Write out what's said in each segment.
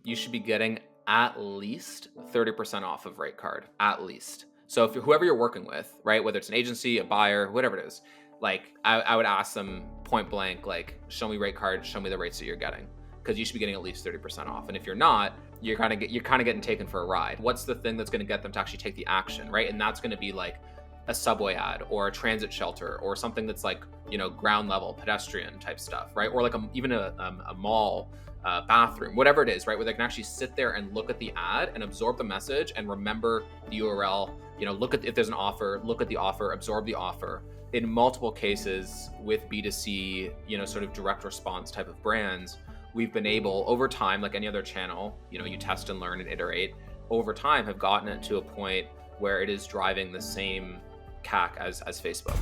you should be getting at least 30% off of rate card, at least. So if whoever you're working with, right, whether it's an agency, a buyer, whatever it is, like I would ask them point blank, like, show me rate card, show me the rates that you're getting, because you should be getting at least 30% off. And if you're not, you're kind of getting taken for a ride. What's the thing that's going to get them to actually take the action, right? And that's going to be like a subway ad or a transit shelter or something that's like, ground level pedestrian type stuff, right? Or like even a mall bathroom, whatever it is, right? Where they can actually sit there and look at the ad and absorb the message and remember the URL, look at if there's an offer, look at the offer, absorb the offer. In multiple cases with B2C, sort of direct response type of brands, we've been able over time, like any other channel, you test and learn and iterate, over time have gotten it to a point where it is driving the same CAC as Facebook.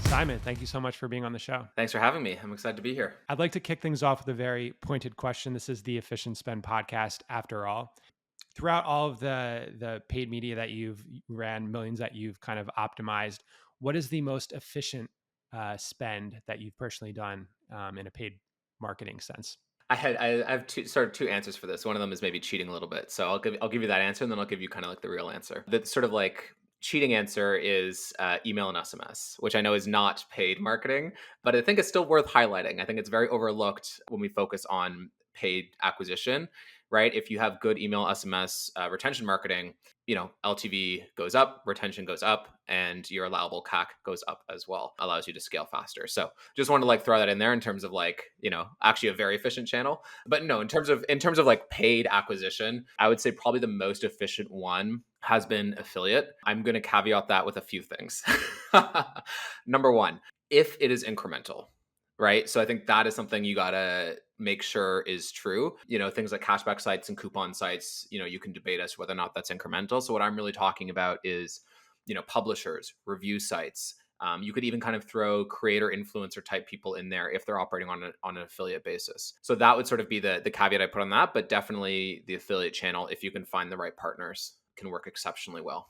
Simon, thank you so much for being on the show. Thanks for having me. I'm excited to be here. I'd like to kick things off with a very pointed question. This is the Efficient Spend podcast, after all. Throughout all of the paid media that you've ran, millions that you've kind of optimized, what is the most efficient spend that you've personally done in a paid marketing sense? I have two answers for this. One of them is maybe cheating a little bit. So I'll give you that answer, and then I'll give you kind of like the real answer. The sort of like cheating answer is email and SMS, which I know is not paid marketing, but I think it's still worth highlighting. I think it's very overlooked when we focus on paid acquisition, right? If you have good email, SMS, retention marketing, LTV goes up, retention goes up, and your allowable CAC goes up as well. Allows you to scale faster. So just wanted to like throw that in there in terms of like, actually a very efficient channel. But no, in terms of like paid acquisition, I would say probably the most efficient one has been affiliate. I'm going to caveat that with a few things. Number one, if it is incremental, right? So I think that is something you got to make sure is true. Things like cashback sites and coupon sites, you can debate as to whether or not that's incremental. So what I'm really talking about is, publishers, review sites. You could even kind of throw creator influencer type people in there if they're operating on an affiliate basis. So that would sort of be the caveat I put on that, but definitely the affiliate channel, if you can find the right partners, can work exceptionally well.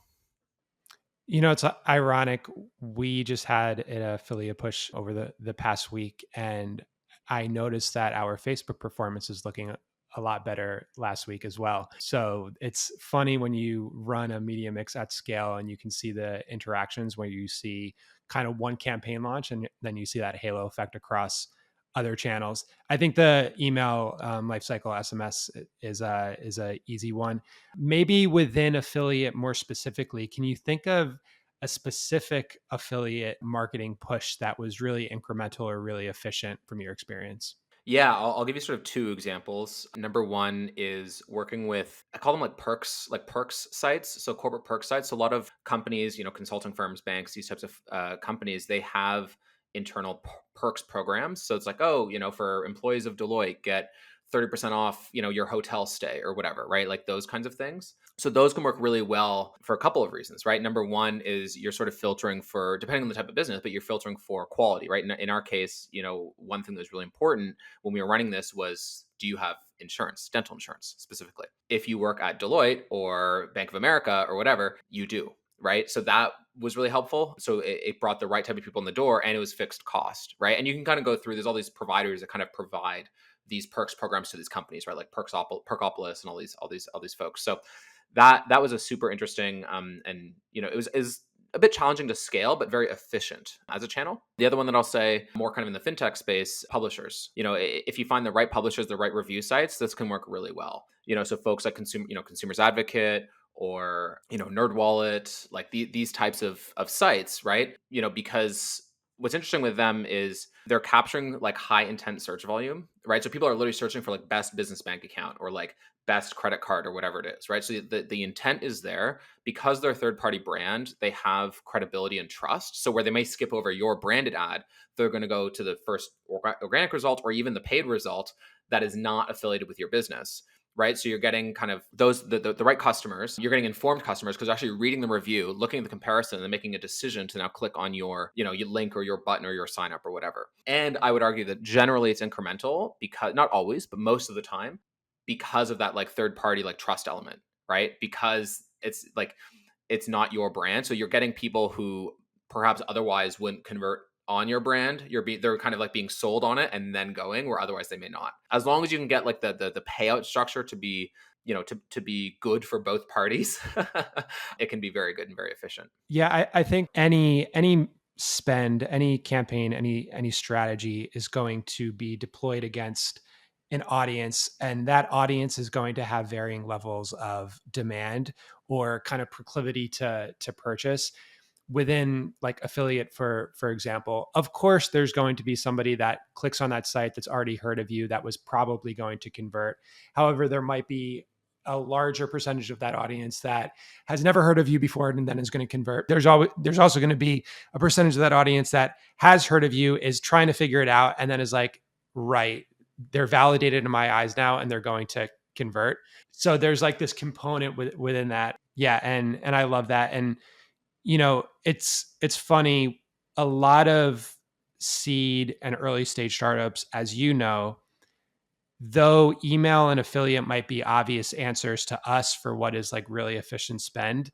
It's ironic. We just had an affiliate push over the past week, and I noticed that our Facebook performance is looking a lot better last week as well. So it's funny when you run a media mix at scale and you can see the interactions where you see kind of one campaign launch and then you see that halo effect across other channels. I think the email lifecycle SMS is a easy one. Maybe within affiliate more specifically, can you think of a specific affiliate marketing push that was really incremental or really efficient from your experience? Yeah, I'll give you sort of two examples. Number one is working with, I call them like perks sites. So corporate perks sites. So a lot of companies, consulting firms, banks, these types of companies, they have internal perks programs. So it's like, oh, for employees of Deloitte, get 30% off, your hotel stay or whatever, right? Like those kinds of things. So those can work really well for a couple of reasons, right? Number one is you're sort of filtering for, depending on the type of business, but you're filtering for quality, right? In our case, one thing that was really important when we were running this was, do you have insurance, dental insurance specifically? If you work at Deloitte or Bank of America or whatever, you do, right? So that was really helpful. So it brought the right type of people in the door, and it was fixed cost, right? And you can kind of go through, there's all these providers that kind of provide these perks programs to these companies, right? Like Perkopolis and all these folks. So that was a super interesting, and it was a bit challenging to scale, but very efficient as a channel. The other one that I'll say, more kind of in the fintech space, publishers. If you find the right publishers, the right review sites, this can work really well. So folks like Consumers Advocate or NerdWallet, like these types of sites, right? Because what's interesting with them is they're capturing like high intent search volume, right? So people are literally searching for like best business bank account or like best credit card or whatever it is, right? So the intent is there because they're a third party brand. They have credibility and trust. So where they may skip over your branded ad, they're going to go to the first organic result or even the paid result that is not affiliated with your business. Right. So you're getting kind of the right customers, you're getting informed customers because they're actually reading the review, looking at the comparison and making a decision to now click on your, your link or your button or your sign up or whatever. And I would argue that generally it's incremental because not always, but most of the time because of that like third party, like trust element, right? Because it's not your brand. So you're getting people who perhaps otherwise wouldn't convert on your brand, they're kind of like being sold on it and then going where otherwise they may not. As long as you can get like the payout structure to be, to be good for both parties, it can be very good and very efficient. Yeah, I think any spend, any campaign, any strategy is going to be deployed against an audience, and that audience is going to have varying levels of demand or kind of proclivity to purchase within like affiliate, for example. Of course there's going to be somebody that clicks on that site that's already heard of you that was probably going to convert. However, there might be a larger percentage of that audience that has never heard of you before and then is going to convert. There's also going to be a percentage of that audience that has heard of you, is trying to figure it out, and then is like, right, they're validated in my eyes now and they're going to convert. So there's like this component within that. Yeah, and I love that. And it's funny, a lot of seed and early stage startups, as you know, though email and affiliate might be obvious answers to us for what is like really efficient spend,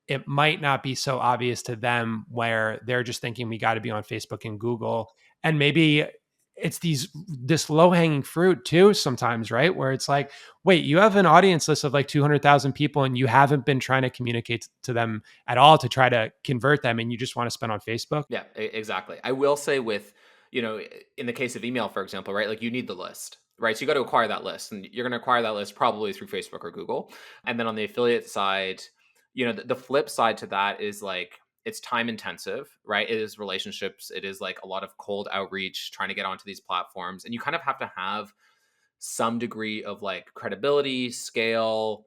it might not be so obvious to them, where they're just thinking we got to be on Facebook and Google. And maybe it's this low hanging fruit too sometimes, right? Where it's like, wait, you have an audience list of like 200,000 people and you haven't been trying to communicate to them at all to try to convert them, and you just want to spend on Facebook. Yeah, exactly. I will say with, in the case of email, for example, right? Like you need the list, right? So you got to acquire that list, and you're going to acquire that list probably through Facebook or Google. And then on the affiliate side, the flip side to that is like it's time intensive, right? It is relationships. It is like a lot of cold outreach, trying to get onto these platforms, and you kind of have to have some degree of like credibility, scale,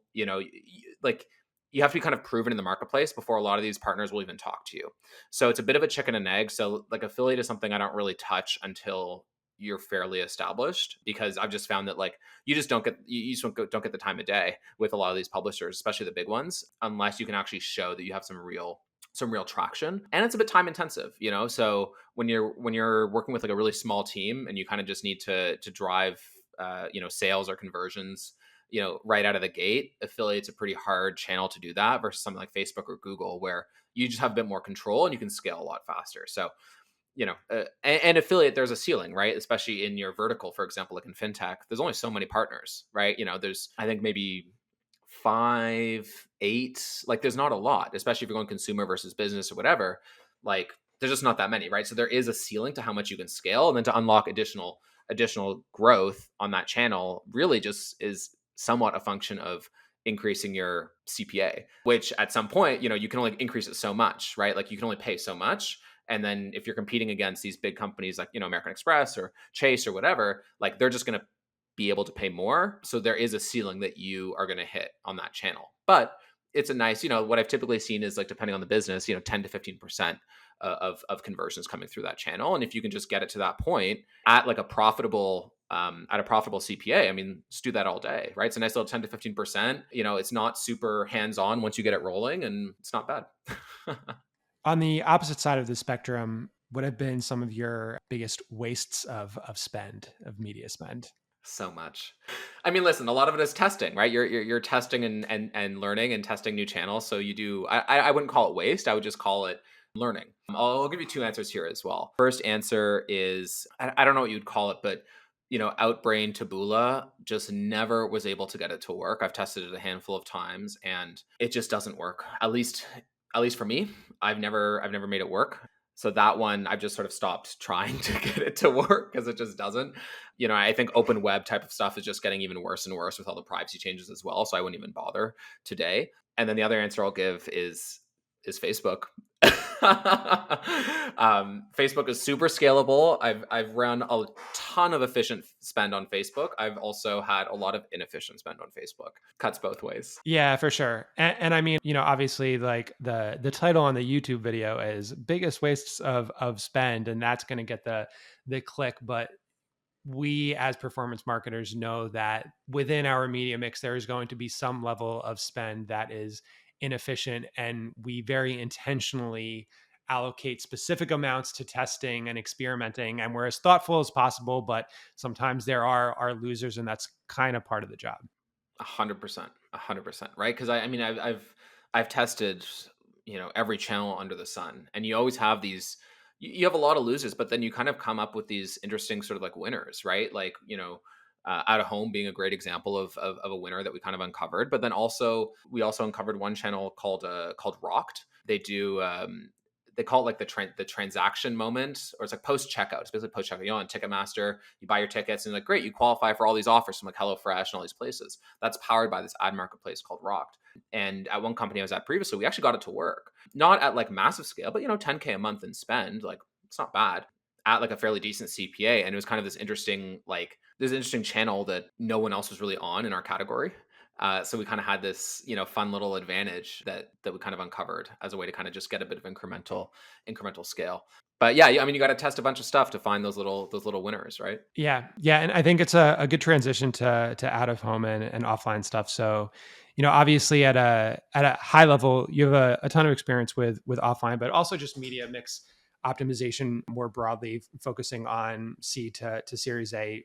like you have to be kind of proven in the marketplace before a lot of these partners will even talk to you. So it's a bit of a chicken and egg. So like affiliate is something I don't really touch until you're fairly established, because I've just found that like you just don't get you just don't get the time of day with a lot of these publishers, especially the big ones, unless you can actually show that you have some real traction. And it's a bit time intensive, so when you're working with like a really small team and you kind of just need to drive sales or conversions, right out of the gate, affiliate's a pretty hard channel to do that versus something like Facebook or Google, where you just have a bit more control and you can scale a lot faster. So, and affiliate, there's a ceiling, right? Especially in your vertical, for example, like in fintech, there's only so many partners, right? There's, I think, maybe five, eight, like there's not a lot, especially if you're going consumer versus business or whatever. Like there's just not that many, right? So there is a ceiling to how much you can scale, and then to unlock additional growth on that channel really just is somewhat a function of increasing your CPA, which at some point, you can only increase it so much, right? Like you can only pay so much. And then if you're competing against these big companies like, American Express or Chase or whatever, like they're just going to be able to pay more. So there is a ceiling that you are going to hit on that channel. But it's a nice, what I've typically seen is like, depending on the business, 10 to 15% of conversions coming through that channel. And if you can just get it to that point at like a profitable CPA, I mean, just do that all day, right? It's a nice little 10 to 15%. It's not super hands-on once you get it rolling, and it's not bad. On the opposite side of the spectrum, what have been some of your biggest wastes of spend, of media spend? So much. I mean, listen, a lot of it is testing, right? You're testing and learning and testing new channels. So you do. I wouldn't call it waste. I would just call it learning. I'll give you two answers here as well. First answer is I don't know what you'd call it, but Outbrain Taboola just never was able to get it to work. I've tested it a handful of times and it just doesn't work. At least for me, I've never made it work. So that one, I've just sort of stopped trying to get it to work because it just doesn't. I think open web type of stuff is just getting even worse and worse with all the privacy changes as well. So I wouldn't even bother today. And then the other answer I'll give is Facebook. Facebook is super scalable. I've run a ton of efficient spend on Facebook. I've also had a lot of inefficient spend on Facebook. Cuts both ways. Yeah, for sure. And I mean, obviously, like the title on the YouTube video is biggest wastes of spend, and that's going to get the click. But we as performance marketers know that within our media mix, there is going to be some level of spend that is inefficient, and we very intentionally allocate specific amounts to testing and experimenting, and we're as thoughtful as possible. But sometimes there are losers, and that's kind of part of the job. 100%, 100%, right? Because I mean, I've tested, every channel under the sun, and you always have these, you have a lot of losers, but then you kind of come up with these interesting sort of like winners, right? Like, out of home being a great example of a winner that we kind of uncovered. But then also we also uncovered one channel called Rocked. They call it like the transaction moment, or it's like post checkout. It's basically post checkout. On Ticketmaster, you buy your tickets, and you're like, great, you qualify for all these offers from like HelloFresh and all these places. That's powered by this ad marketplace called Rocked. And at one company I was at previously, we actually got it to work, not at like massive scale, but 10K a month in spend, like it's not bad, at like a fairly decent CPA. And it was kind of this interesting channel that no one else was really on in our category. So we kind of had this, fun little advantage that we kind of uncovered as a way to kind of just get a bit of incremental scale. But yeah, I mean, you got to test a bunch of stuff to find those little winners, right? Yeah, yeah, and I think it's a good transition to out of home and offline stuff. So, obviously at a high level, you have a ton of experience with offline, but also just media mix optimization more broadly, focusing on C to Series A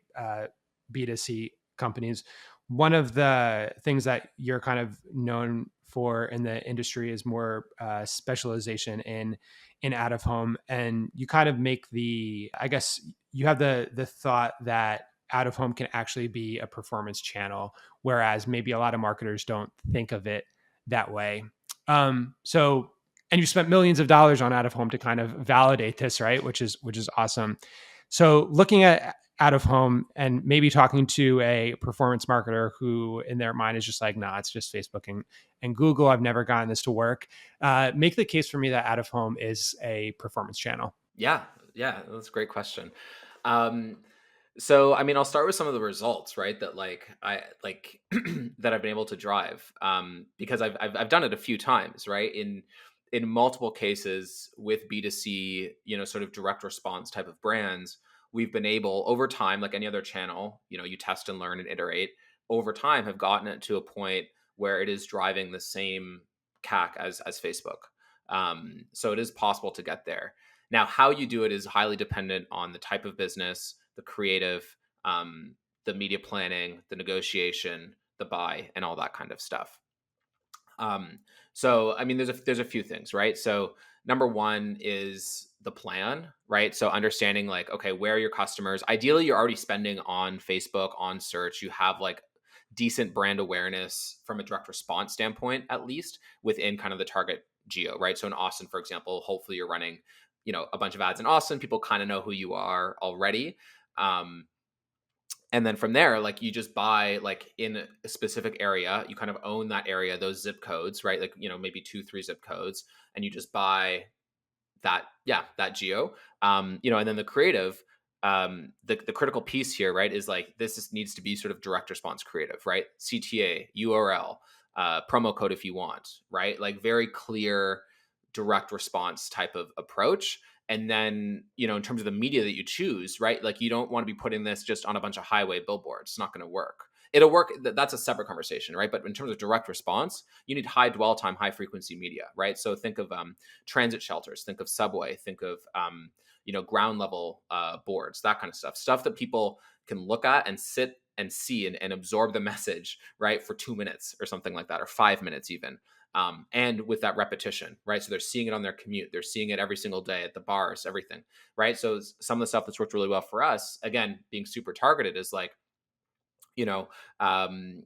B2C companies. One of the things that you're kind of known for in the industry is more specialization in out of home, and you kind of make the, I guess you have the thought that out of home can actually be a performance channel, whereas maybe a lot of marketers don't think of it that way. So, and you spent millions of dollars on out of home to kind of validate this, right? Which is awesome. So, looking at out of home and maybe talking to a performance marketer who in their mind is just like, nah, it's just Facebook and Google. I've never gotten this to work. Make the case for me that out of home is a performance channel. Yeah, yeah, that's a great question. Um, so I mean, I'll start with some of the results, right? That like I like that I've been able to drive, because I've done it a few times, right? In multiple cases with B2C, sort of direct response type of brands, we've been able over time, like any other channel, you test and learn and iterate over time, have gotten it to a point where it is driving the same CAC as Facebook. So it is possible to get there. Now, how you do it is highly dependent on the type of business, the creative, um, the media planning, the negotiation, the buy, and all that kind of stuff. Um, so, I mean, there's a few things, right? So, number one is the plan, right? So, understanding like, okay, where are your customers? Ideally, you're already spending on Facebook, on search. You have like decent brand awareness from a direct response standpoint, at least within kind of the target geo, right? So, in Austin, for example, hopefully you're running, a bunch of ads in Austin. People kind of know who you are already. Um, and then from there, like you just buy like in a specific area, you kind of own that area, those zip codes, right? Like, maybe 2 3 zip codes, and you just buy that geo. And then the creative, the critical piece here, right, is like needs to be sort of direct response creative, right? CTA, URL, promo code if you want, right? Like very clear direct response type of approach. And then, in terms of the media that you choose, right? Like you don't want to be putting this just on a bunch of highway billboards. It's not going to work. It'll work. That's a separate conversation, right? But in terms of direct response, you need high dwell time, high frequency media, right? So think of transit shelters, think of subway, think of ground level boards, that kind of stuff that people can look at and sit and see and absorb the message, right, for 2 minutes or something like that, or 5 minutes even. And with that repetition, right? So they're seeing it on their commute, they're seeing it every single day at the bars, everything, right? So some of the stuff that's worked really well for us, again, being super targeted, is like, you know, um,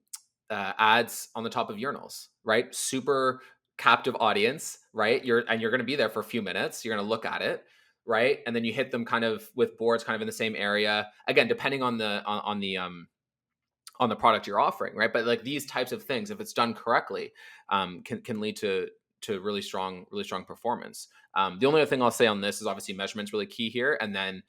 ads on the top of urinals, right? Super captive audience, right? You're going to be there for a few minutes. You're going to look at it, right? And then you hit them kind of with boards, kind of in the same area. Again, depending on the product you're offering, right? But like these types of things, if it's done correctly, can lead to really strong performance. The only other thing I'll say on this is obviously measurement's really key here, and then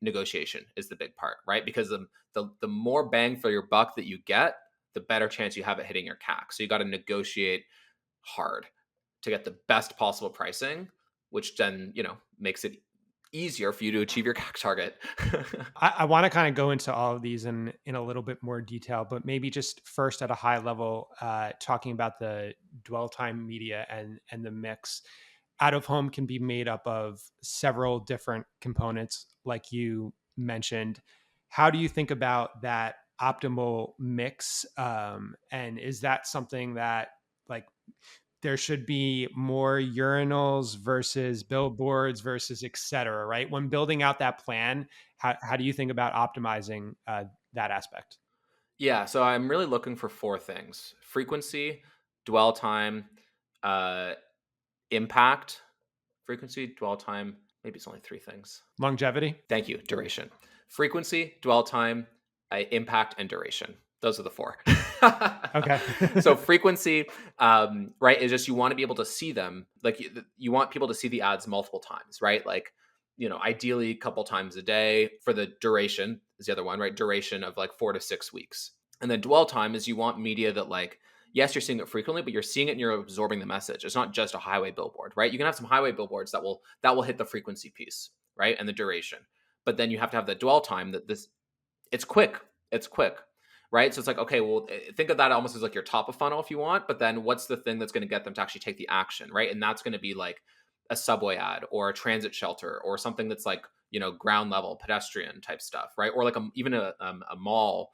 negotiation is the big part, right? Because the more bang for your buck that you get, the better chance you have at hitting your CAC. So you got to negotiate hard to get the best possible pricing, which then makes it easier for you to achieve your CAC target. I want to kind of go into all of these in a little bit more detail, but maybe just first at a high level, talking about the dwell time media and the mix. Out of home can be made up of several different components, like you mentioned. How do you think about that optimal mix? And is that something that, like, there should be more urinals versus billboards versus et cetera, right? When building out that plan, how do you think about optimizing that aspect? Yeah, so I'm really looking for four things: frequency, dwell time, uh, impact, frequency, dwell time. Maybe it's only three things. Longevity? Thank you. Duration, frequency, dwell time, impact, and duration. Those are the four. Okay. So frequency, right, is just you want to be able to see them. Like you want people to see the ads multiple times, right? Like, ideally a couple times a day. For the duration is the other one, right? Duration of like 4 to 6 weeks. And then dwell time is you want media that, like, yes, you're seeing it frequently, but you're seeing it and you're absorbing the message. It's not just a highway billboard, right? You can have some highway billboards that will hit the frequency piece, right, and the duration. But then you have to have the dwell time that this it's quick. It's quick, right? So it's like, okay, well, think of that almost as like your top of funnel if you want, but then what's the thing that's going to get them to actually take the action, right? And that's going to be like a subway ad or a transit shelter or something that's like, ground level pedestrian type stuff, right? Or like even a mall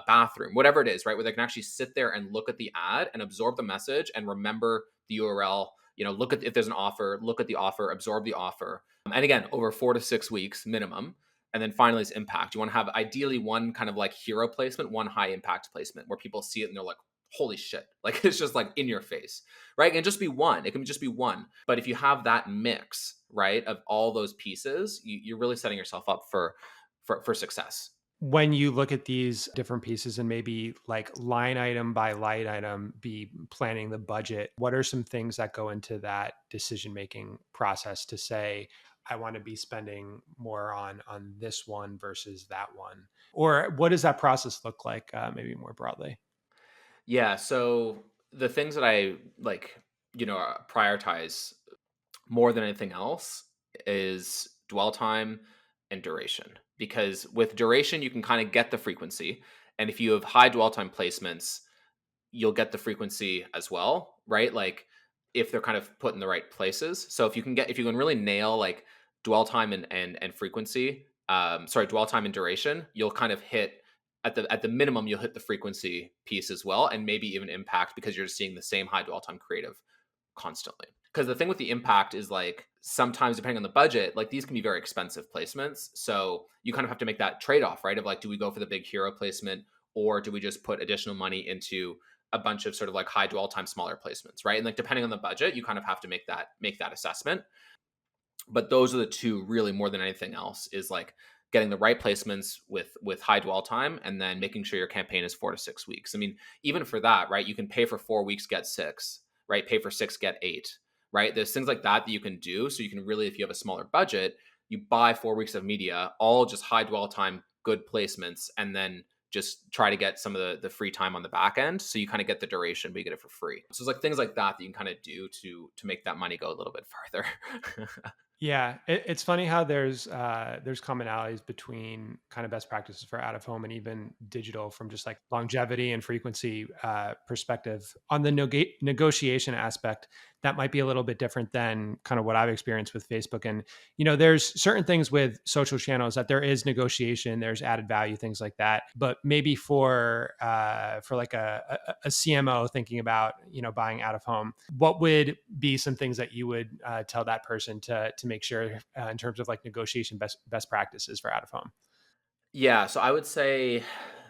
bathroom, whatever it is, right? Where they can actually sit there and look at the ad and absorb the message and remember the URL. Look at if there's an offer, look at the offer, absorb the offer. And again, over 4 to 6 weeks minimum. And then finally is impact. You want to have ideally one kind of like hero placement, one high impact placement where people see it and they're like, holy shit. Like it's just like in your face, right? It can just be one. It can just be one. But if you have that mix, right, of all those pieces, you're really setting yourself up for success. When you look at these different pieces and maybe like line item by line item be planning the budget, what are some things that go into that decision making process to say I want to be spending more on this one versus that one, or what does that process look like, maybe more broadly? Yeah. So the things that I like, prioritize more than anything else is dwell time and duration. Because with duration, you can kind of get the frequency. And if you have high dwell time placements, you'll get the frequency as well, right? Like if they're kind of put in the right places. So if you can really nail like dwell time and frequency, dwell time and duration, you'll kind of hit at the minimum, you'll hit the frequency piece as well, and maybe even impact because you're just seeing the same high dwell time creative constantly. Because the thing with the impact is like sometimes depending on the budget, like these can be very expensive placements. So you kind of have to make that trade off, right? Of like, do we go for the big hero placement or do we just put additional money into a bunch of sort of like high dwell time, smaller placements, right? And like depending on the budget, you kind of have to make that assessment. But those are the two really more than anything else is like getting the right placements with high dwell time and then making sure your campaign is 4 to 6 weeks. I mean, even for that, right? You can pay for 4 weeks, get six, right? Pay for six, get eight, right? There's things like that you can do. So you can really, if you have a smaller budget, you buy 4 weeks of media, all just high dwell time, good placements, and then just try to get some of the free time on the back end. So you kind of get the duration, but you get it for free. So it's like things like that you can kind of do to make that money go a little bit farther. Yeah, it's funny how there's commonalities between kind of best practices for out of home and even digital from just like longevity and frequency perspective. On the negotiation aspect, that might be a little bit different than kind of what I've experienced with Facebook. And there's certain things with social channels that there is negotiation, there's added value, things like that. But maybe for like a CMO thinking about buying out of home, what would be some things that you would tell that person to make sure in terms of like negotiation best practices for out of home? Yeah, so I would say,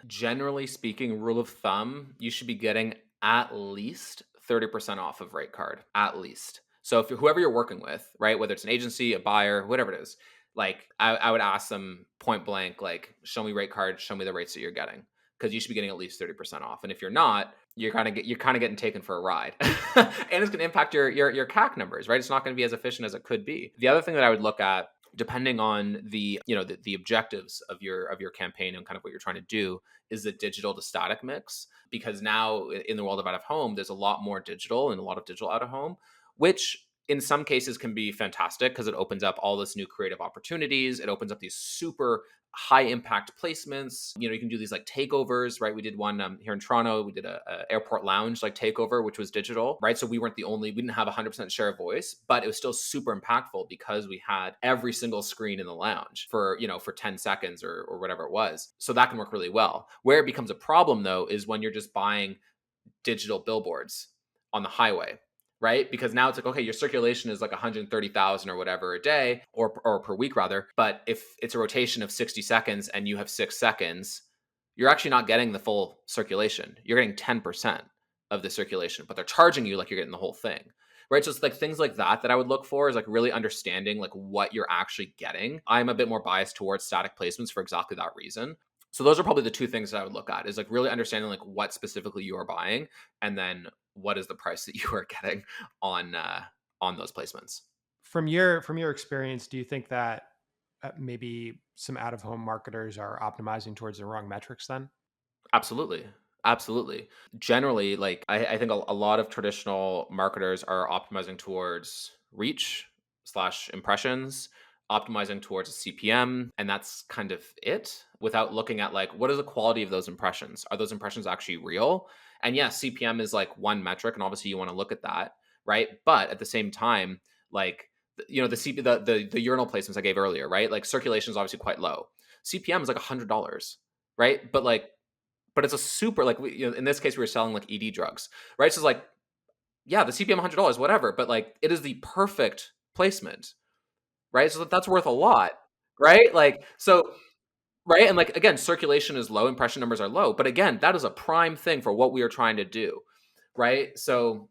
generally speaking, rule of thumb, you should be getting at least 30% off of rate card, at least. So if whoever you're working with, right, whether it's an agency, a buyer, whatever it is, like I would ask them point blank, like, show me rate card, show me the rates that you're getting, because you should be getting at least 30% off. And if you're not, you're kind of getting taken for a ride, and it's going to impact your CAC numbers, right? It's not going to be as efficient as it could be. The other thing that I would look at, depending on the objectives of your campaign and kind of what you're trying to do, is the digital to static mix. Because now in the world of out of home, there's a lot more digital and a lot of digital out of home, which in some cases can be fantastic because it opens up all this new creative opportunities. It opens up these super high impact placements. You can do these like takeovers, right? We did one here in Toronto. We did a airport lounge like takeover, which was digital, right? So we didn't have 100% share of voice, but it was still super impactful because we had every single screen in the lounge for 10 seconds or whatever it was. So that can work really well. Where it becomes a problem though is when you're just buying digital billboards on the highway, right? Because now it's like, okay, your circulation is like 130,000 or whatever a day, or per week rather. But if it's a rotation of 60 seconds and you have 6 seconds, you're actually not getting the full circulation. You're getting 10% of the circulation, but they're charging you like you're getting the whole thing. Right. So it's like things like that I would look for, is like really understanding like what you're actually getting. I'm a bit more biased towards static placements for exactly that reason. So those are probably the two things that I would look at, is like really understanding like what specifically you are buying, and then what is the price that you are getting on those placements. From your experience, do you think that maybe some out of home marketers are optimizing towards the wrong metrics then? Absolutely. Absolutely. Generally, like I think a lot of traditional marketers are optimizing towards reach slash impressions, optimizing towards a CPM, and that's kind of it, without looking at like what is the quality of those impressions? Are those impressions actually real? And yes, CPM is like one metric, and obviously you want to look at that, right? But at the same time, like the urinal placements I gave earlier, right? Like circulation is obviously quite low. CPM is like $100, right? But it's a super like in this case we were selling like ED drugs, right? So it's like, yeah, the CPM $100, whatever, but like it is the perfect placement, right? So that's worth a lot, right? Like so, right? And like again, circulation is low, impression numbers are low, but again, that is a prime thing for what we are trying to do, right? So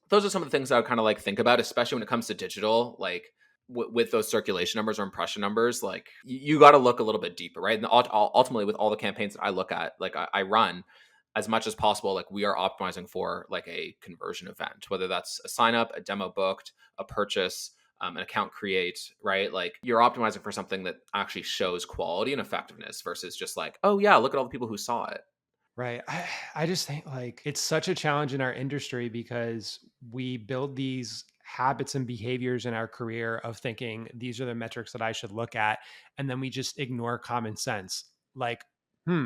those are some of the things I would kind of like think about, especially when it comes to digital, like with those circulation numbers or impression numbers. Like you got to look a little bit deeper, right? And ultimately, with all the campaigns that I look at, like I run, as much as possible, like we are optimizing for like a conversion event, whether that's a sign up, a demo booked, a purchase, an account create, right? Like you're optimizing for something that actually shows quality and effectiveness versus just like, oh yeah, look at all the people who saw it. Right. I just think like it's such a challenge in our industry because we build these habits and behaviors in our career of thinking these are the metrics that I should look at. And then we just ignore common sense. Like, hmm,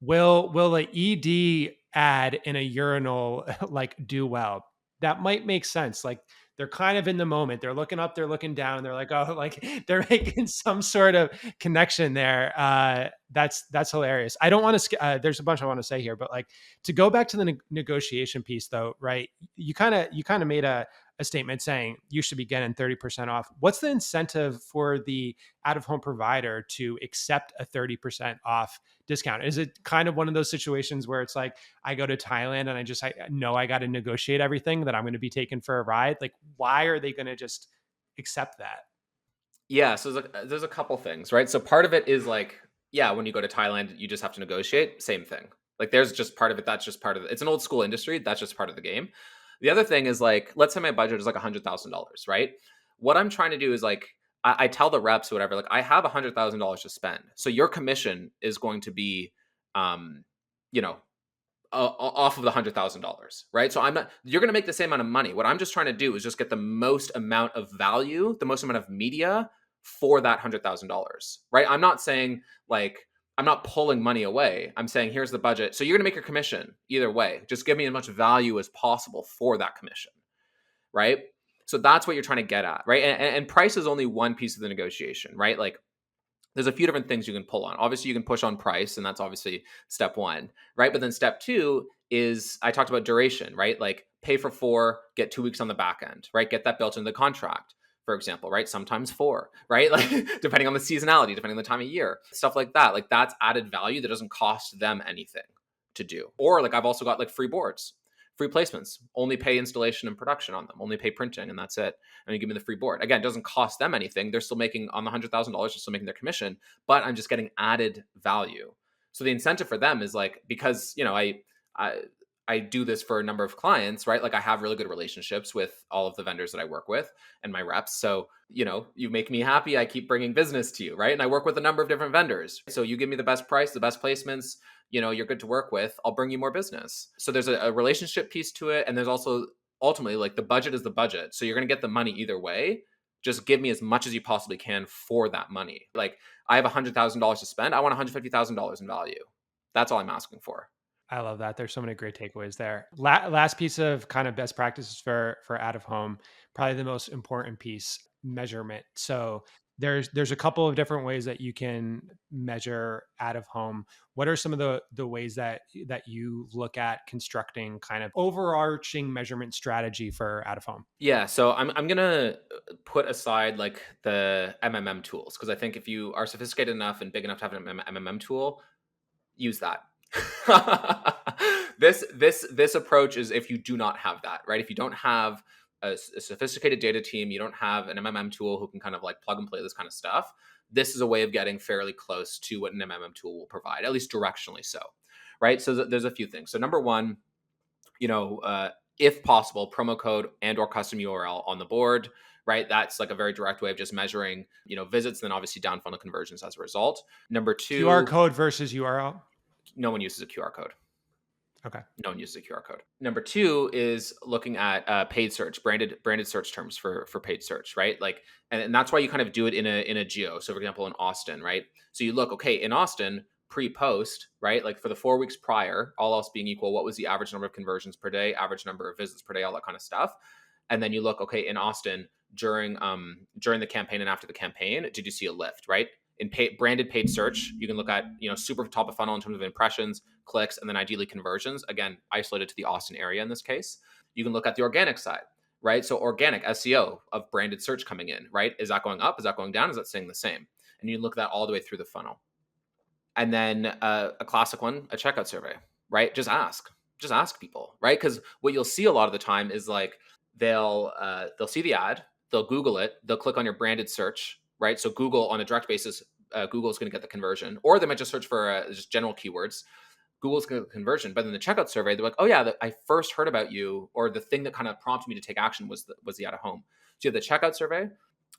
will a ED ad in a urinal like do well? That might make sense. Like they're kind of in the moment. They're looking up, they're looking down. They're like, oh, like they're making some sort of connection there. That's hilarious. I don't want to. There's a bunch I want to say here, but like to go back to the negotiation piece, though, right? You kind of made a statement saying you should be getting 30% off. What's the incentive for the out of home provider to accept a 30% off discount? Is it kind of one of those situations where it's like I go to Thailand and I know I got to negotiate everything that I'm going to be taken for a ride? Like, why are they going to just accept that? Yeah, so there's a couple things, right? So part of it is like, yeah, when you go to Thailand, you just have to negotiate. Same thing. Like there's just part of it. That's just part of it. It's an old school industry. That's just part of the game. The other thing is like, let's say my budget is like $100,000, right? What I'm trying to do is like, I tell the reps whatever, like I have $100,000 to spend. So your commission is going to be, um, you know, off of the $100,000, right? So I'm not. You're going to make the same amount of money. What I'm just trying to do is just get the most amount of value, the most amount of media for that $100,000, right? I'm not saying like I'm not pulling money away. I'm saying here's the budget. So you're going to make your commission either way. Just give me as much value as possible for that commission, right? So that's what you're trying to get at, right? And price is only one piece of the negotiation, right? Like there's a few different things you can pull on. Obviously, you can push on price, and that's obviously step one, right? But then step two is I talked about duration, right? Like pay for 4, get 2 weeks on the back end, right? Get that built into the contract, for example, right? Sometimes 4, right? Like depending on the seasonality, depending on the time of year, stuff like that. Like that's added value that doesn't cost them anything to do. Or like I've also got like free boards, free placements, only pay installation and production on them, only pay printing, and that's it. And you give me the free board. Again, it doesn't cost them anything. They're still making on the $100,000, they're still making their commission, but I'm just getting added value. So the incentive for them is like, because I I do this for a number of clients, right? Like I have really good relationships with all of the vendors that I work with and my reps. So, you make me happy. I keep bringing business to you, right? And I work with a number of different vendors. So you give me the best price, the best placements, you're good to work with. I'll bring you more business. So there's a relationship piece to it. And there's also ultimately like the budget is the budget. So you're going to get the money either way. Just give me as much as you possibly can for that money. Like I have $100,000 to spend. I want $150,000 in value. That's all I'm asking for. I love that. There's so many great takeaways there. Last piece of kind of best practices for out of home, probably the most important piece, measurement. So There's a couple of different ways that you can measure out of home. What are some of the ways that you look at constructing kind of overarching measurement strategy for out of home? Yeah, so I'm gonna put aside like the MMM tools because I think if you are sophisticated enough and big enough to have an MMM tool, use that. This approach is if you do not have that, right? If you don't have a sophisticated data team, you don't have an MMM tool who can kind of like plug and play this kind of stuff. This is a way of getting fairly close to what an MMM tool will provide, at least directionally so, right? So there's a few things. So number one, you know, if possible, promo code and or custom URL on the board, right? That's like a very direct way of just measuring, visits, then obviously down funnel conversions as a result. Number QR two, code versus URL. no one uses a QR code. Okay. No one uses a QR code. Number two is looking at paid search, branded search terms for paid search, right? Like, and that's why you kind of do it in a geo. So, for example, in Austin, right? So you look, okay, in Austin, pre-post, right? Like for the 4 weeks prior, all else being equal, what was the average number of conversions per day, average number of visits per day, all that kind of stuff. And then you look, okay, in Austin during the campaign and after the campaign, did you see a lift, right? In branded paid search, you can look at super top of funnel in terms of impressions, clicks, and then ideally conversions. Again, isolated to the Austin area in this case. You can look at the organic side, right? So organic SEO of branded search coming in, right? Is that going up? Is that going down? Is that staying the same? And you look at that all the way through the funnel. And then a classic one, a checkout survey, right? Just ask people, right? Because what you'll see a lot of the time is like they'll see the ad, they'll Google it, they'll click on your branded search, right? So Google on a direct basis, Google is going to get the conversion, or they might just search for just general keywords. Google's going to get the conversion, but in the checkout survey, they're like, "Oh yeah, I first heard about you," or the thing that kind of prompted me to take action was the out of home. So you have the checkout survey,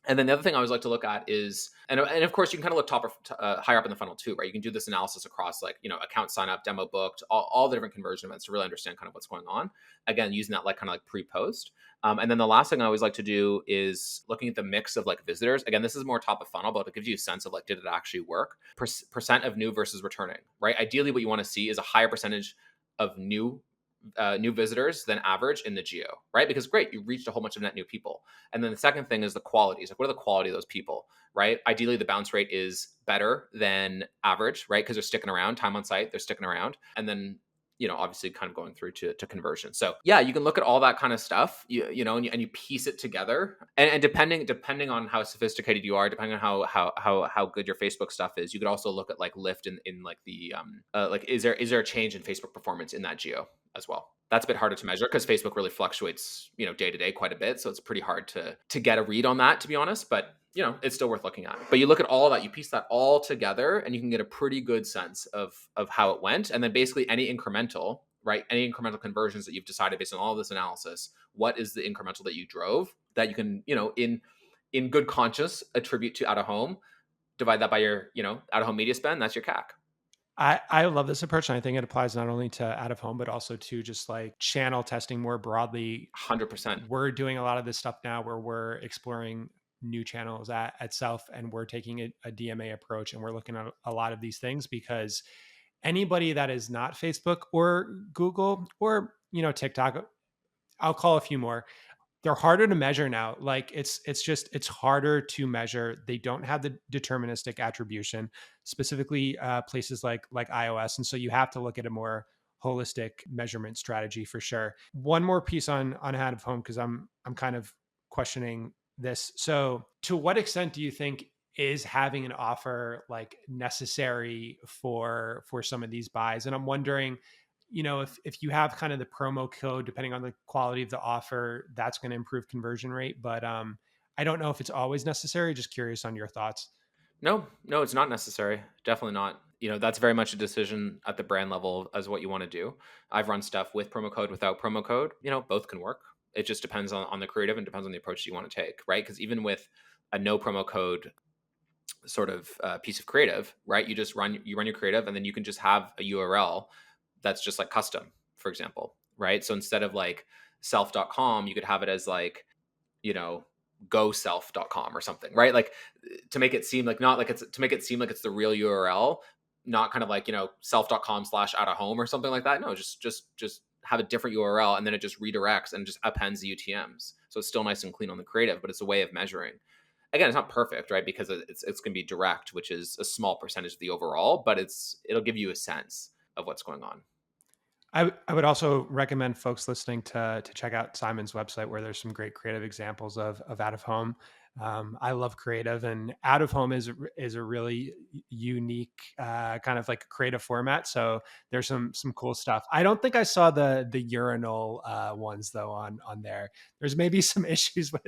and then the other thing I always like to look at is, and of course you can kind of look higher up in the funnel too, right? You can do this analysis across like, account sign up, demo booked, all the different conversion events to really understand kind of what's going on. Again, using that like kind of like pre-post. And then the last thing I always like to do is looking at the mix of like visitors. Again, this is more top of funnel, but it gives you a sense of like, did it actually work? Percent of new versus returning, right? Ideally, what you want to see is a higher percentage of new visitors than average in the geo, right? Because great, you reached a whole bunch of net new people. And then the second thing is the qualities. Like, what are the quality of those people, right? Ideally, the bounce rate is better than average, right? Because they're sticking around, time on site, they're sticking around. And then, obviously kind of going through to conversion. So yeah, you can look at all that kind of stuff, and you piece it together. And depending on how sophisticated you are, depending on how good your Facebook stuff is, you could also look at like lift in like the like is there a change in Facebook performance in that geo as well. That's a bit harder to measure because Facebook really fluctuates, day to day quite a bit. So it's pretty hard to get a read on that, to be honest. But it's still worth looking at. But you look at all of that, you piece that all together, and you can get a pretty good sense of how it went. And then basically any incremental, right? Any incremental conversions that you've decided based on all of this analysis, what is the incremental that you drove that you can, in good conscience attribute to out of home, divide that by your, out of home media spend, that's your CAC. I love this approach, and I think it applies not only to out of home, but also to just like channel testing more broadly. 100%. We're doing a lot of this stuff now where we're exploring new channels at Self, and we're taking a DMA approach, and we're looking at a lot of these things because anybody that is not Facebook or Google or TikTok, I'll call a few more, they're harder to measure now. Like it's harder to measure. They don't have the deterministic attribution, specifically places like iOS, and so you have to look at a more holistic measurement strategy for sure. One more piece on out of home, because I'm kind of questioning this. So to what extent do you think is having an offer like necessary for some of these buys? And I'm wondering, if you have kind of the promo code, depending on the quality of the offer, that's going to improve conversion rate. But I don't know if it's always necessary. Just curious on your thoughts. No, it's not necessary. Definitely not. That's very much a decision at the brand level as what you want to do. I've run stuff with promo code, without promo code. Both can work. It just depends on the creative and depends on the approach you want to take, right? Because even with a no promo code sort of piece of creative, right? You run your creative, and then you can just have a URL that's just like custom, for example, right? So instead of like self.com, you could have it as like, goself.com or something, right? Like to make it seem like not like it's to make it seem like it's the real URL, not kind of like, self.com/out of home or something like that. No, just have a different URL, and then it just redirects and just appends the UTMs. So it's still nice and clean on the creative, but it's a way of measuring. again, it's not perfect, right? Because it's going to be direct, which is a small percentage of the overall, but it'll give you a sense of what's going on. I would also recommend folks listening to check out Simon's website where there's some great creative examples of out of home. I love creative, and out of home is a really unique kind of like creative format. So there's some cool stuff. I don't think I saw the urinal ones though on there. There's maybe some issues with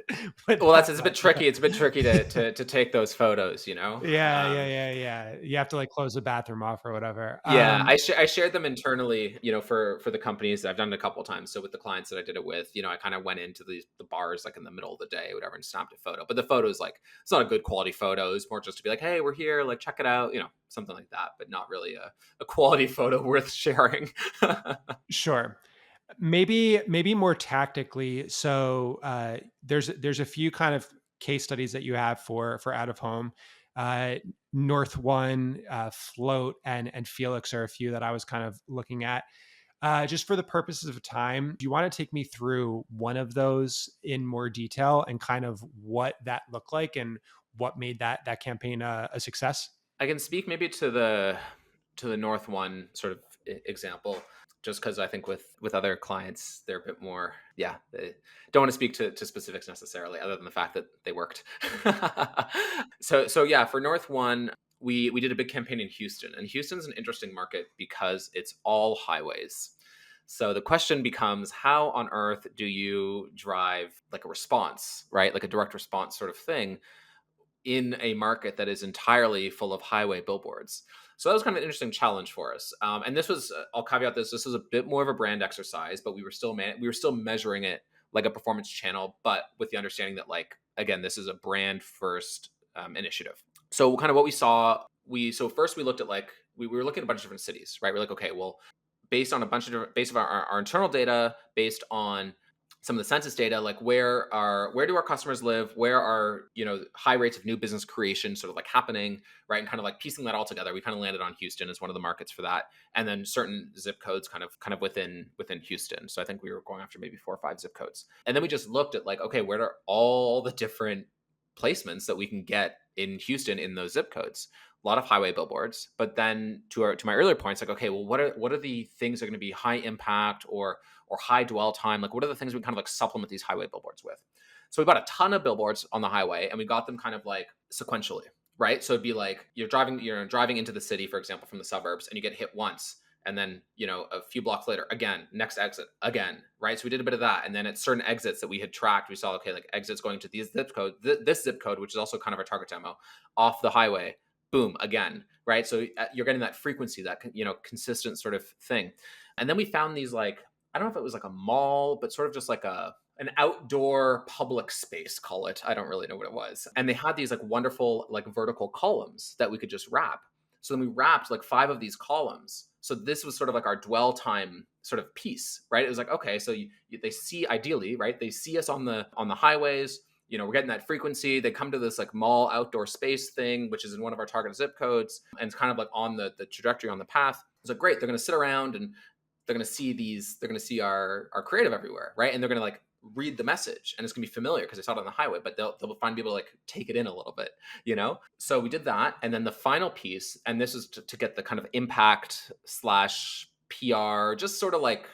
Well, that, it's a bit but tricky. It's a bit tricky to take those photos, you know. yeah. You have to like close the bathroom off or whatever. Yeah, I shared them internally, for the companies. I've done it a couple of times. So with the clients that I did it with, I kind of went into the bars like in the middle of the day, whatever, and snapped a photo. But the photos, like, it's not a good quality photo. It's more just to be like, hey, we're here, like, check it out, something like that, but not really a quality photo worth sharing. Sure. Maybe more tactically. So there's a few kind of case studies that you have for out of home. Uh, North One, Float, and Felix are a few that I was kind of looking at. Just for the purposes of time, do you want to take me through one of those in more detail and kind of what that looked like and what made that campaign a success? I can speak maybe to the North One sort of example, just because I think with other clients they're a bit more, yeah, they don't want to speak to specifics necessarily, other than the fact that they worked. So yeah, for North One, we did a big campaign in Houston, and Houston's an interesting market because it's all highways. So the question becomes, how on earth do you drive like a response, right? Like a direct response sort of thing in a market that is entirely full of highway billboards. So that was kind of an interesting challenge for us. And this was, I'll caveat this: this was a bit more of a brand exercise, but we were still measuring it like a performance channel, but with the understanding that, like, again, this is a brand first initiative. So kind of what we saw, so first we looked at, like, we were looking at a bunch of different cities, right? We're like, okay, well, based on a bunch of different, based on our internal data, based on some of the census data, like where do our customers live, where are high rates of new business creation sort of like happening, right? And kind of like piecing that all together, we kind of landed on Houston as one of the markets for that, and then certain zip codes kind of within Houston. So I think we were going after maybe 4 or 5 zip codes, and then we just looked at, like, okay, where are all the different placements that we can get in Houston in those zip codes? A lot of highway billboards, but then to my earlier points, like, okay, well, what are the things that are going to be high impact or high dwell time? Like, what are the things we kind of like supplement these highway billboards with? So we bought a ton of billboards on the highway, and we got them kind of like sequentially, right? So it'd be like you're driving into the city, for example, from the suburbs, and you get hit once, and then a few blocks later, again, next exit again, right? So we did a bit of that, and then at certain exits that we had tracked, we saw, okay, like exits going to these zip code, this zip code, which is also kind of our target demo, off the highway, boom, again, right? So you're getting that frequency, that consistent sort of thing. And then we found these, like, I don't know if it was like a mall, but sort of just like an outdoor public space, call it. I don't really know what it was. And they had these like wonderful like vertical columns that we could just wrap. So then we wrapped like 5 of these columns. So this was sort of like our dwell time sort of piece, right? It was like, okay, so they see, ideally, right? They see us on the highways. We're getting that frequency. They come to this like mall outdoor space thing, which is in one of our target zip codes, and it's kind of like on the trajectory on the path. It's like, great, they're going to sit around and they're going to see our creative everywhere, right? And they're going to like read the message, and it's going to be familiar because they saw it on the highway, but they'll find people to like take it in a little bit. So we did that, and then the final piece, and this is to get the kind of impact slash PR, just sort of like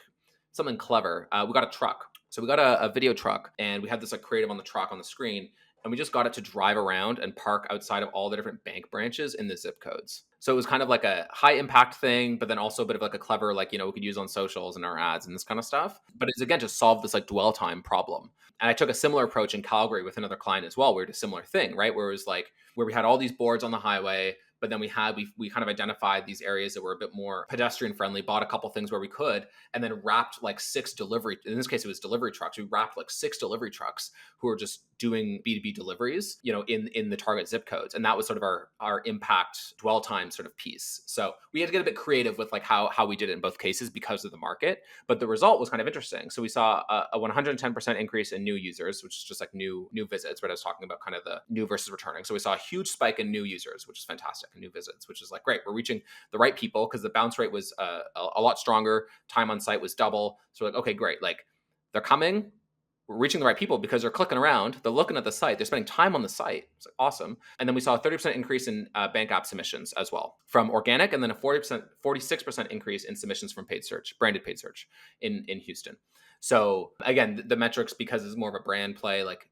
something clever. We got a truck. So we got a video truck, and we had this like creative on the truck on the screen, and we just got it to drive around and park outside of all the different bank branches in the zip codes. So it was kind of like a high impact thing, but then also a bit of like a clever, like, we could use on socials and our ads and this kind of stuff. But it's, again, to solve this like dwell time problem. And I took a similar approach in Calgary with another client as well. We did a similar thing, right? Where it was like, where we had all these boards on the highway, but then we kind of identified these areas that were a bit more pedestrian friendly, bought a couple things where we could, and then wrapped like 6 delivery, in this case it was delivery trucks. We wrapped like 6 delivery trucks who were just doing B2B deliveries, in the target zip codes. And that was sort of our impact dwell time sort of piece. So we had to get a bit creative with like how we did it in both cases because of the market, but the result was kind of interesting. So we saw a 110% increase in new users, which is just like new visits, but I was talking about kind of the new versus returning. So we saw a huge spike in new users, which is fantastic, and new visits, which is like, great, we're reaching the right people because the bounce rate was a lot stronger. Time on site was double. So we're like, okay, great, like, they're coming, we're reaching the right people because they're clicking around, they're looking at the site, they're spending time on the site. It's like, awesome. And then we saw a 30% increase in bank app submissions as well from organic, and then a 40%, 46% increase in submissions from paid search, branded paid search in Houston. So again, the metrics, because it's more of a brand play, like,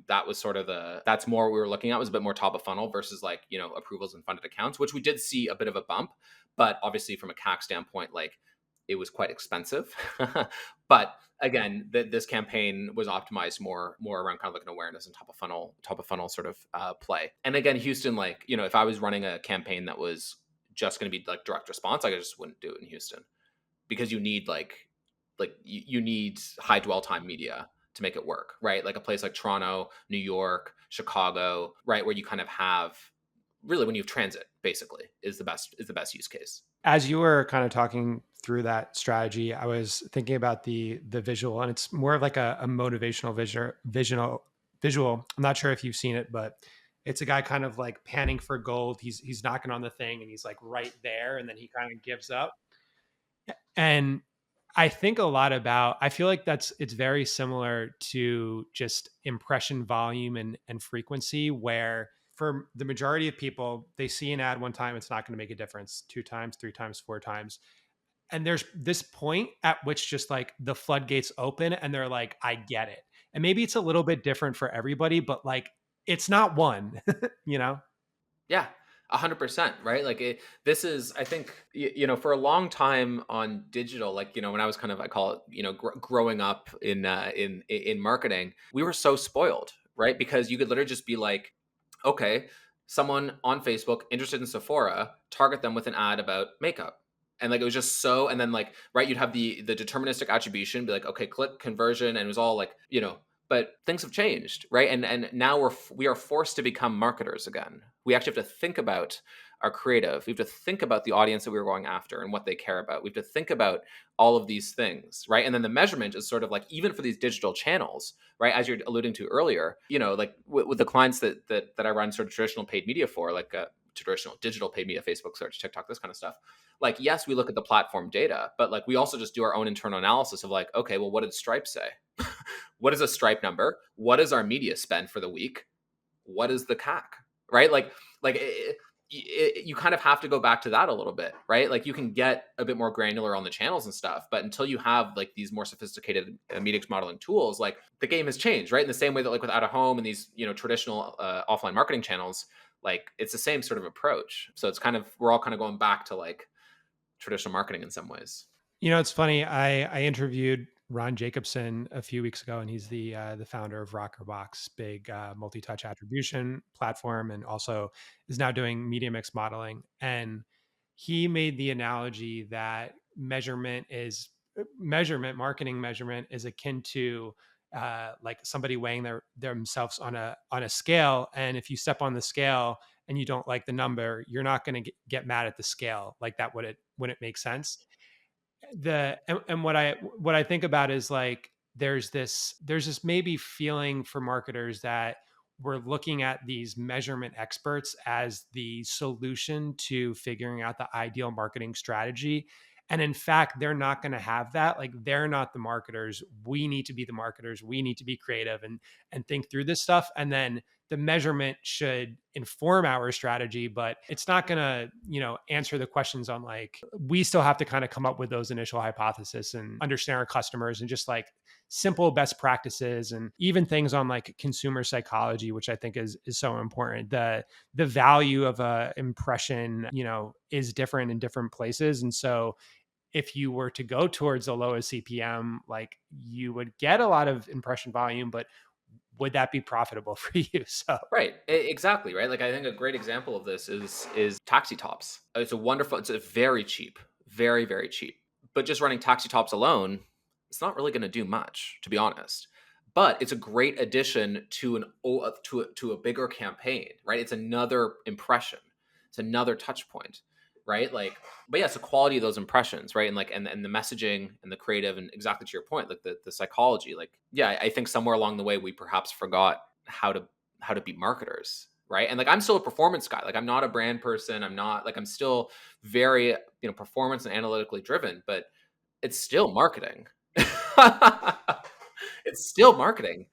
that was sort of that's more what we were looking at, was a bit more top of funnel versus like, approvals and funded accounts, which we did see a bit of a bump. But obviously from a CAC standpoint, like, it was quite expensive. But again, this campaign was optimized more around kind of like an awareness and top of funnel sort of play. And again, Houston, like, if I was running a campaign that was just going to be like direct response, I just wouldn't do it in Houston, because you need you need high dwell time media to make it work, right? Like a place like Toronto, New York, Chicago, right, where you kind of have, really, when you have transit, basically, is the best use case. As you were kind of talking through that strategy, I was thinking about the visual, and it's more of like a motivational visual. I'm not sure if you've seen it, but it's a guy kind of like panning for gold. He's knocking on the thing, and he's like right there, and then he kind of gives up. And I think a lot about, I feel like it's very similar to just impression volume and frequency, where for the majority of people, they see an ad one time, it's not going to make a difference. Two times, three times, four times. And there's this point at which just like the floodgates open and they're like, I get it. And maybe it's a little bit different for everybody, but like, it's not one, you know? Yeah, 100%, right? Like, this is, I think, for a long time on digital, like, when I was kind of, I call it, growing up in marketing, we were so spoiled, right? Because you could literally just be like, okay, someone on Facebook interested in Sephora, target them with an ad about makeup. And like, it was just so, and then like, right, you'd have the deterministic attribution, be like, okay, click conversion, and it was all like, but things have changed, right? And now we are forced to become marketers again. We actually have to think about our creative. We have to think about the audience that we were going after and what they care about. We have to think about all of these things, right? And then the measurement is sort of like, even for these digital channels, right? As you're alluding to earlier, like with the clients that I run sort of traditional paid media for, like traditional digital paid media, Facebook search, TikTok, this kind of stuff. Like, yes, we look at the platform data, but like, we also just do our own internal analysis of like, okay, well, what did Stripe say? What is a Stripe number? What is our media spend for the week? What is the CAC? Right? You kind of have to go back to that a little bit, right? Like, you can get a bit more granular on the channels and stuff, but until you have like these more sophisticated media modeling tools, like, the game has changed, right? In the same way that like with out of home and these traditional offline marketing channels, like, it's the same sort of approach. So it's kind of, we're all kind of going back to like traditional marketing in some ways. It's funny. I interviewed Ron Jacobson a few weeks ago, and he's the founder of Rockerbox, big multi-touch attribution platform, and also is now doing media mix modeling. And he made the analogy that marketing measurement is akin to like somebody weighing themselves on a scale. And if you step on the scale and you don't like the number, you're not going to get mad at the scale. Like, that wouldn't make sense. And what I think about is like, there's this maybe feeling for marketers that we're looking at these measurement experts as the solution to figuring out the ideal marketing strategy. And in fact, they're not going to have that. Like, they're not the marketers. We need to be the marketers. We need to be creative and think through this stuff. And then the measurement should inform our strategy, but it's not going to, answer the questions on, like, we still have to kind of come up with those initial hypotheses and understand our customers, and just like simple best practices, and even things on like consumer psychology, which I think is so important. The value of a impression, is different in different places. And so if you were to go towards the lowest CPM, like, you would get a lot of impression volume, but would that be profitable for you? So Right. Exactly. Right. Like, I think a great example of this is taxi tops. It's a very cheap, very, very cheap. But just running taxi tops alone, it's not really going to do much, to be honest. But it's a great addition to to a bigger campaign, right? It's another impression. It's another touch point, right? Like, but yeah, it's the quality of those impressions, right? And like, and the messaging and the creative, and exactly to your point, like the psychology. Like, yeah, I think somewhere along the way we perhaps forgot how to be marketers, right? And like, I'm still a performance guy. Like, I'm not a brand person. I'm not like, I'm still very performance and analytically driven, but it's still marketing. It's still marketing.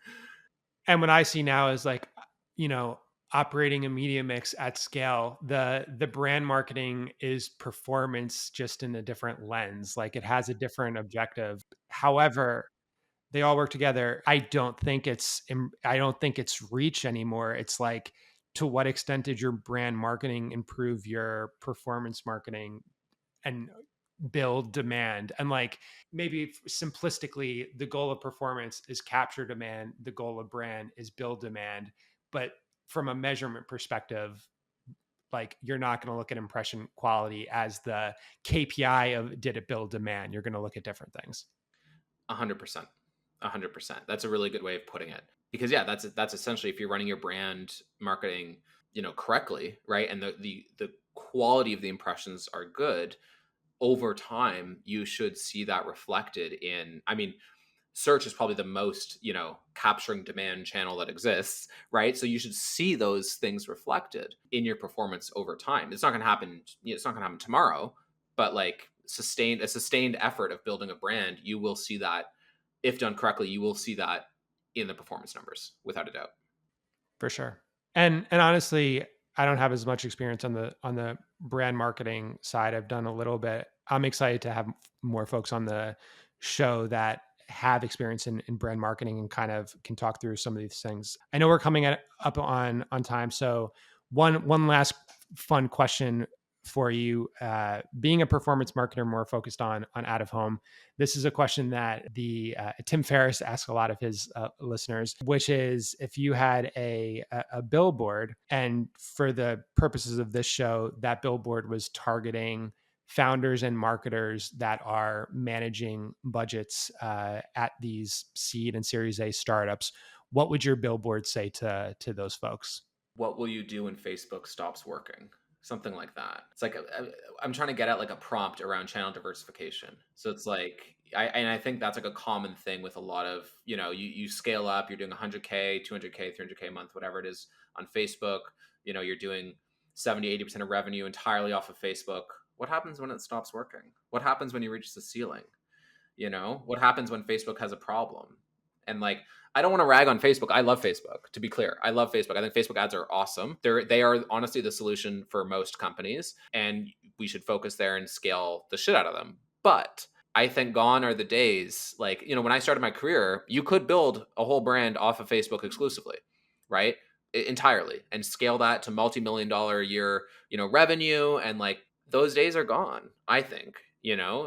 And what I see now is like, you know, operating a media mix at scale, the brand marketing is performance just in a different lens. Like it has a different objective. However, they all work together. I don't think it's reach anymore. It's like, to what extent did your brand marketing improve your performance marketing and build demand? And like, maybe simplistically, the goal of performance is capture demand, the goal of brand is build demand. But from a measurement perspective, like, you're not going to look at impression quality as the KPI of did it build demand. You're going to look at different things. 100%. 100%. That's a really good way of putting it. Because yeah, that's essentially, if you're running your brand marketing, correctly, right? And the quality of the impressions are good, over time, you should see that reflected in, I mean, search is probably the most, capturing demand channel that exists, right? So you should see those things reflected in your performance over time. It's not going to happen, it's not going to happen tomorrow, but like sustained effort of building a brand, you will see that, if done correctly, you will see that in the performance numbers without a doubt. For sure. And honestly, I don't have as much experience on the brand marketing side. I've done a little bit. I'm excited to have more folks on the show that have experience in brand marketing and kind of can talk through some of these things. I know we're coming up on time, so one last fun question for you. Being a performance marketer more focused on out of home, this is a question that the Tim Ferriss asks a lot of his listeners, which is, if you had a billboard, and for the purposes of this show, that billboard was targeting founders and marketers that are managing budgets at these seed and Series A startups, what would your billboard say to those folks? What will you do when Facebook stops working? Something like that. It's like I'm trying to get at like a prompt around channel diversification. So it's like, I think that's like a common thing with a lot of, you scale up, you're doing 100K, 200K, 300K a month, whatever it is on Facebook. You're doing 70, 80% of revenue entirely off of Facebook. What happens when it stops working? What happens when you reach the ceiling? What happens when Facebook has a problem? And like, I don't want to rag on Facebook. I love Facebook, to be clear. I love Facebook. I think Facebook ads are awesome. They are honestly the solution for most companies, and we should focus there and scale the shit out of them. But I think gone are the days, like, when I started my career, you could build a whole brand off of Facebook exclusively, right? Entirely, and scale that to multi-million-dollar a year, revenue, and like, those days are gone, I think.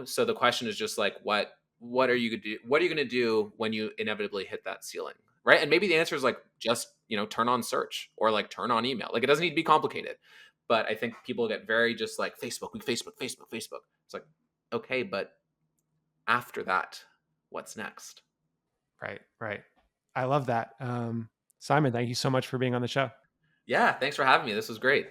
So the question is just like, what are you going to do? What are you going to do when you inevitably hit that ceiling? Right. And maybe the answer is like, just, turn on search, or like turn on email. Like, it doesn't need to be complicated. But I think people get very just like, Facebook, Facebook. It's like, okay, but after that, what's next? Right, right. I love that. Simon, thank you so much for being on the show. Yeah. Thanks for having me. This was great.